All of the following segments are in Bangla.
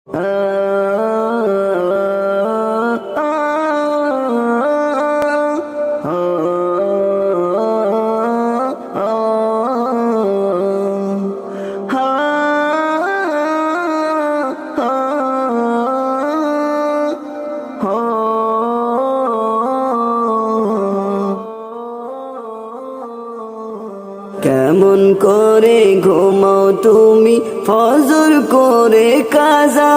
কেমন করে ঘুমাও তুমি ফজর করে কাজা,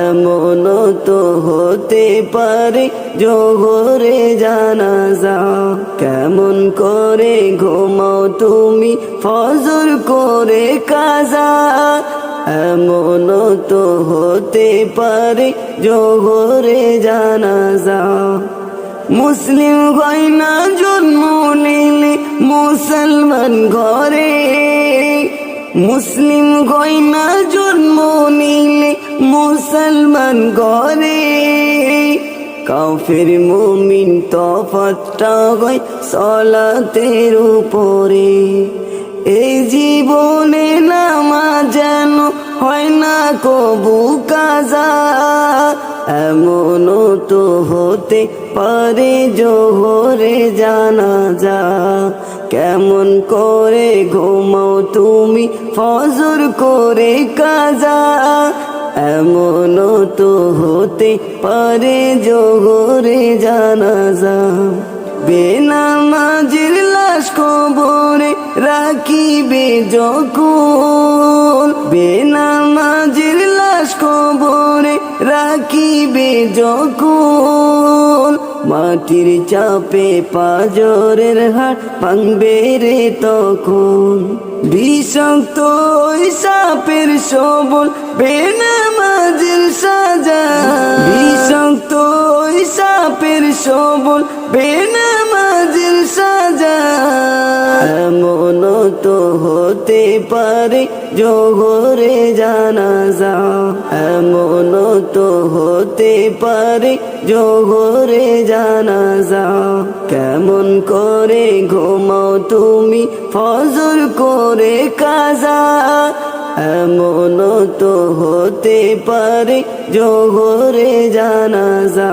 এমন তো হতে পারে জোহরে জানাজা। কেমন করে ঘুমাও তুমি ফজর করে কাজা, এমন তো হতে পারে জোহরে জানাজা। মুসলিম গয়না জন্ম নিলে মুসলমান ঘরে, মুসলিম গয়না জন্ম নিলে মুসলমান ঘরে। কাফির মুমিন তফাৎটা হয় সালাতের উপরে। এই জীবনে নামাজ যেন হয় না কবু কাজা, এমন তো হতে পারে জোহরে জানাজা। কেমন করে ঘুমাও তুমি ফজর করে কাজা, এমন তো হতে পারে জোহরে জানাজা। বেনামাজির লাশ কবরে রাখিবে যখন, বেনামাজির লাশ কবরে রাখিবে যখন। মাটির চাপে পাজরের হাড় ভাঙবে রে তখন। বিষাক্ত ওই সাপের সবল বেনামাজির সাজা, বিষাক্ত ওই সাপের সবল বেনামাজির সাজা। এমন তো হতে পারে জোহরে জানাজা, এমন তো হতে পারে জোহরে জানাজা। কেমন করে ঘুমাও তুমি ফজর করে কাজা, এমন তো হতে পারে জোহরে জানাজা।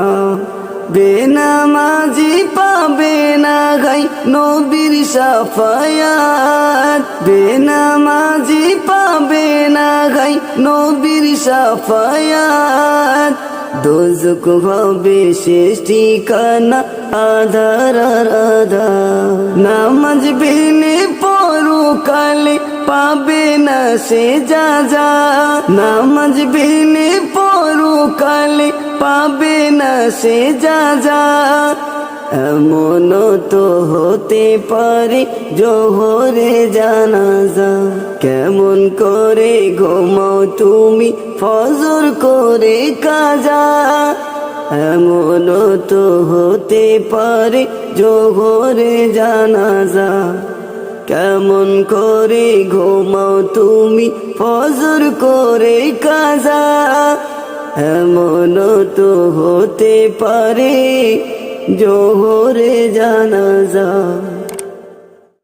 বেনামাজি পাবে না গাই নবীর শাফায়াত, বেনামাজি পাবে না গাই নবীর শাফায়াত। দোজখ হবে শেষ ঠিকানা আধার আর আধার। নামাজ বিনে পরকালে পাবে না সে যাজা, নামাজ বিনে পরকালে পাবে না সে যাজা। এমন তো হতে পারে জোহরে জানাজা। কেমন করে ঘুমাও তুমি ফজর করে কাজা, এমন তো হতে পারে জোহরে জানাজা। কেমন করে ঘুমাও তুমি ফজর করে কাজা, এমন তো হতে পারে জোহরে জানাজা।